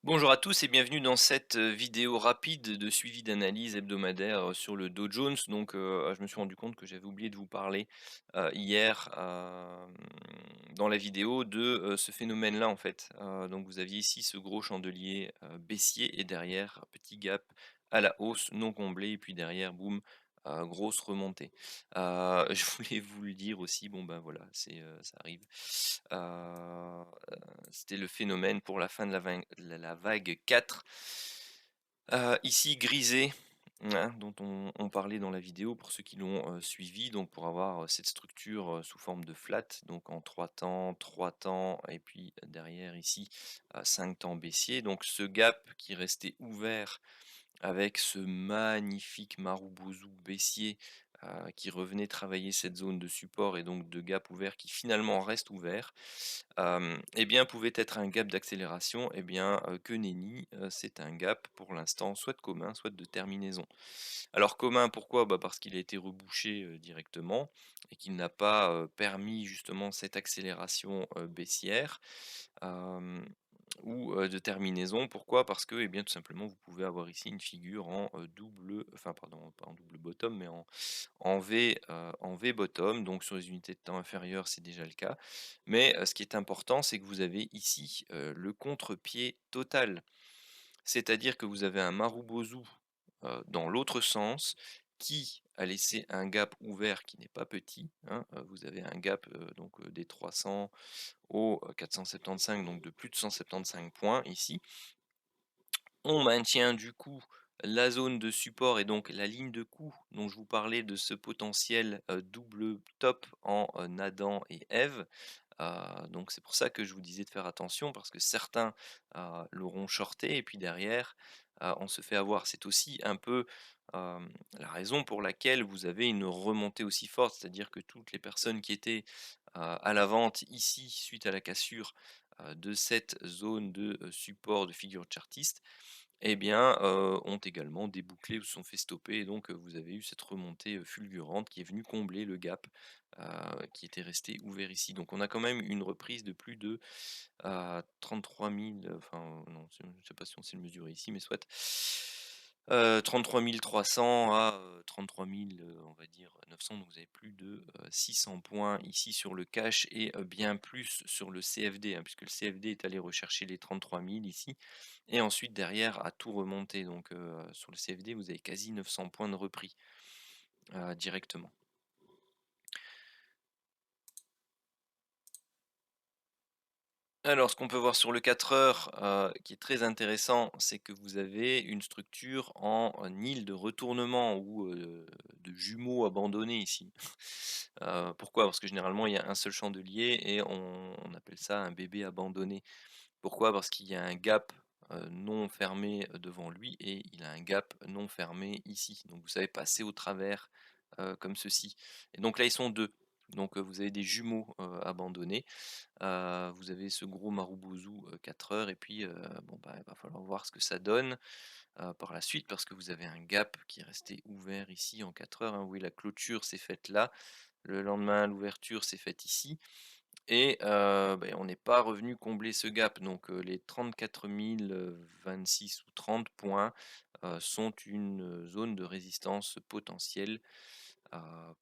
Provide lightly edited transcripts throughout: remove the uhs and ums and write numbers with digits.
Bonjour à tous et bienvenue dans cette vidéo rapide de suivi d'analyse hebdomadaire sur le Dow Jones. Je me suis rendu compte que j'avais oublié de vous parler hier dans la vidéo de ce phénomène-là en fait. Donc vous aviez ici ce gros chandelier baissier et derrière petit gap à la hausse non comblé et puis derrière boum, grosse remontée. Je voulais vous le dire aussi, bon ben voilà, ça arrive. Euh, C'était le phénomène pour la fin de la vague 4. Ici grisé, hein, dont on parlait dans la vidéo pour ceux qui l'ont suivi, donc pour avoir cette structure sous forme de flat, donc en 3 temps, et puis derrière ici 5 temps baissier. Donc ce gap qui restait ouvert avec ce magnifique Marubozu baissier qui revenait travailler cette zone de support et donc de gap ouvert qui finalement reste ouvert, eh bien, pouvait être un gap d'accélération. Eh bien, que nenni, c'est un gap pour l'instant, soit de commun, soit de terminaison. Alors commun, pourquoi? Bah, parce qu'il a été rebouché, directement et qu'il n'a pas, permis justement cette accélération, baissière. Hem ou de terminaison. Pourquoi? Parce que, eh bien, tout simplement, vous pouvez avoir ici une figure en, double enfin pardon, pas en double bottom, mais en V bottom, donc sur les unités de temps inférieures, c'est déjà le cas. Mais, ce qui est important, c'est que vous avez ici, le contre-pied total. C'est-à-dire que vous avez un Marubozu, dans l'autre sens, qui a laissé un gap ouvert qui n'est pas petit, hein. Vous avez un gap, des 300 au 475, donc de plus de 175 points ici. On maintient du coup la zone de support et donc la ligne de coup dont je vous parlais de ce potentiel double top en Adam et Eve. Donc c'est pour ça que je vous disais de faire attention parce que certains l'auront shorté et puis derrière on se fait avoir. C'est aussi un peu la raison pour laquelle vous avez une remontée aussi forte, c'est-à-dire que toutes les personnes qui étaient à la vente ici suite à la cassure de cette zone de support de figure chartiste, eh bien, ont également débouclé ou se sont fait stopper et donc vous avez eu cette remontée, fulgurante qui est venue combler le gap, qui était resté ouvert ici. Donc on a quand même une reprise de plus de, 33 000, enfin non, je ne sais pas si on sait le mesurer ici, mais soit, 33 300 à, 33 000, on va dire 900, donc vous avez plus de, 600 points ici sur le cash et bien plus sur le CFD, hein, puisque le CFD est allé rechercher les 33 000 ici et ensuite derrière a tout remonté. Donc sur le CFD, vous avez quasi 900 points de repris, directement. Alors, ce qu'on peut voir sur le 4 heures, qui est très intéressant, c'est que vous avez une structure en île de retournement ou, de jumeaux abandonnés ici. Pourquoi? Parce que généralement, il y a un seul chandelier et on appelle ça un bébé abandonné. Pourquoi? Parce qu'il y a un gap, non fermé, devant lui et il a un gap non fermé ici. Donc vous savez passer au travers, comme ceci. Et donc là, ils sont 2. Donc, vous avez des jumeaux, abandonnés. Vous avez ce gros Marubozu, 4 heures et puis, bon, bah, il va falloir voir ce que ça donne, par la suite parce que vous avez un gap qui est resté ouvert ici en 4 heures, hein. Vous voyez la clôture s'est faite là, le lendemain l'ouverture s'est faite ici et on n'est pas revenu combler ce gap. Donc, les 34 026 ou 30 points, sont une, zone de résistance potentielle,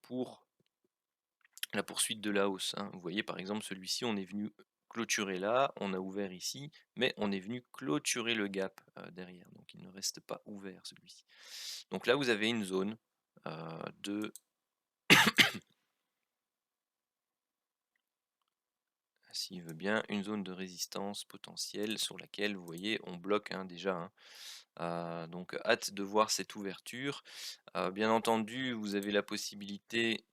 pour la poursuite de la hausse, hein. Vous voyez, par exemple, celui-ci, on est venu clôturer là, on a ouvert ici, mais on est venu clôturer le gap, derrière, donc il ne reste pas ouvert celui-ci. Donc là, vous avez une zone, de s'il veut bien, une zone de résistance potentielle sur laquelle, vous voyez, on bloque, hein, déjà, hein. Donc hâte de voir cette ouverture. Bien entendu, vous avez la possibilité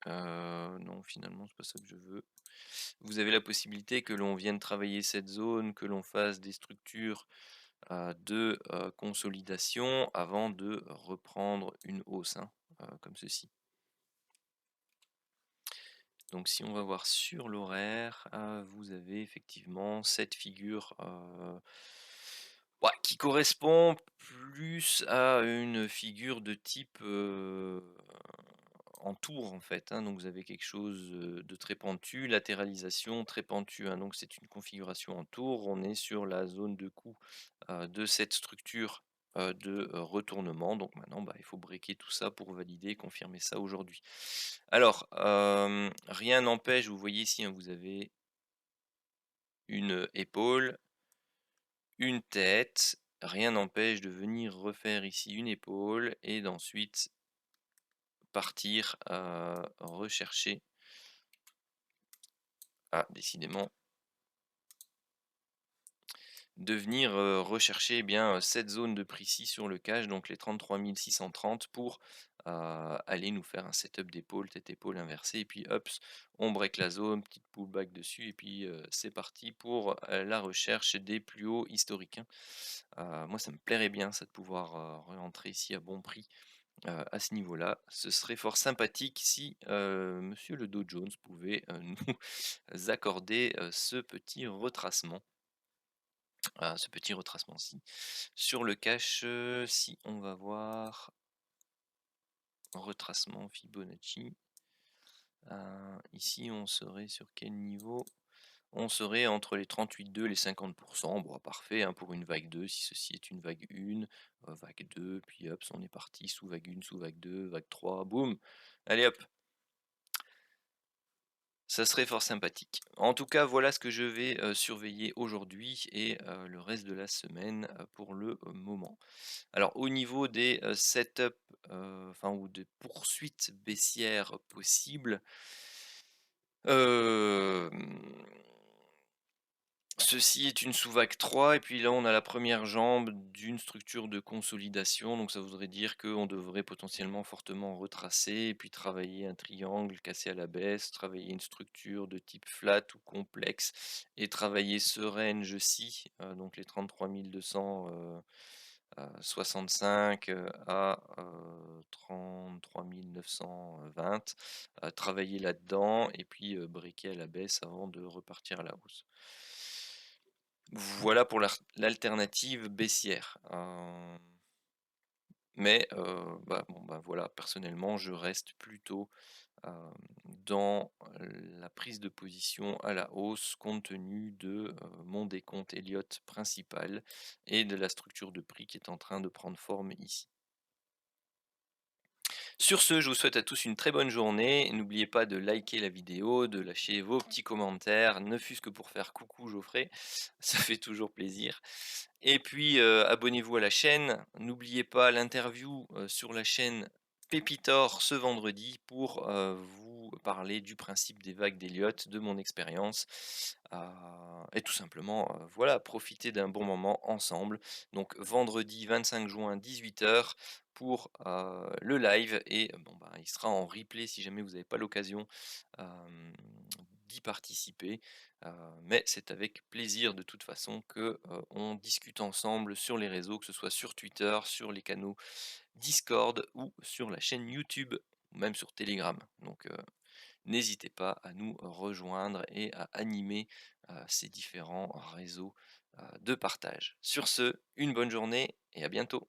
non, finalement, c'est pas ça que je veux. Vous avez la possibilité que l'on vienne travailler cette zone, que l'on fasse des structures, de, consolidation avant de reprendre une hausse, hein, comme ceci. Donc si on va voir sur l'horaire, vous avez effectivement cette figure, ouais, qui correspond plus à une figure de type, en tour en fait, hein, donc vous avez quelque chose, de très pentu, latéralisation très pentue, hein, donc c'est une configuration en tour. On est sur la zone de coup, de cette structure, de, retournement. Donc maintenant, bah, il faut briquer tout ça pour valider et confirmer ça aujourd'hui. Alors, rien n'empêche, vous voyez ici, hein, vous avez une épaule, une tête, rien n'empêche de venir refaire ici une épaule et d'ensuite partir, rechercher, ah décidément, de venir, rechercher, eh bien, cette zone de précis sur le cache, donc les 33 630 pour, aller nous faire un setup d'épaule, tête épaule inversée et puis hops, on break la zone, petite pullback dessus et puis, c'est parti pour, la recherche des plus hauts historiques, hein. Moi ça me plairait bien ça de pouvoir, rentrer ici à bon prix, à ce niveau-là. Ce serait fort sympathique si, monsieur le Dow Jones pouvait, nous accorder, ce petit retracement. Ce petit retracement-ci. Sur le cache, si on va voir retracement Fibonacci, ici on serait sur quel niveau? On serait entre les 38,2 et les 50. Bon, parfait, hein, pour une vague 2 si ceci est une vague 1, vague 2, puis hop, on est parti sous vague 1, sous vague 2, vague 3, boum! Allez hop! Ça serait fort sympathique. En tout cas, voilà ce que je vais, surveiller aujourd'hui et le reste de la semaine, pour le, moment. Alors au niveau des, setups, enfin ou des poursuites baissières possibles, hem, ceci est une sous-vague 3 et puis là on a la première jambe d'une structure de consolidation, donc ça voudrait dire qu'on devrait potentiellement fortement retracer et puis travailler un triangle cassé à la baisse, travailler une structure de type flat ou complexe et travailler ce range-ci, donc les 33 200, 65, à, 33 920, travailler là-dedans et puis, briquer à la baisse avant de repartir à la hausse. Voilà pour l'alternative baissière, mais, bah, bon, bah, voilà, personnellement, je reste plutôt, hem, dans la prise de position à la hausse compte tenu de, mon décompte Elliott principal et de la structure de prix qui est en train de prendre forme ici. Sur ce, je vous souhaite à tous une très bonne journée. N'oubliez pas de liker la vidéo, de lâcher vos petits commentaires, ne fût-ce que pour faire coucou Geoffrey, ça fait toujours plaisir. Et puis abonnez-vous à la chaîne. N'oubliez pas l'interview sur la chaîne Pépitor ce vendredi pour vous parler du principe des vagues d'Elliott, de mon expérience. Et tout simplement, voilà, profiter d'un bon moment ensemble. Donc vendredi 25 juin 18 h pour le live et bon bah il sera en replay si jamais vous n'avez pas l'occasion d'y participer. Mais c'est avec plaisir de toute façon que on discute ensemble sur les réseaux, que ce soit sur Twitter, sur les canaux Discord ou sur la chaîne YouTube, ou même sur Telegram. Donc n'hésitez pas à nous rejoindre et à animer ces différents réseaux de partage. Sur ce, une bonne journée et à bientôt.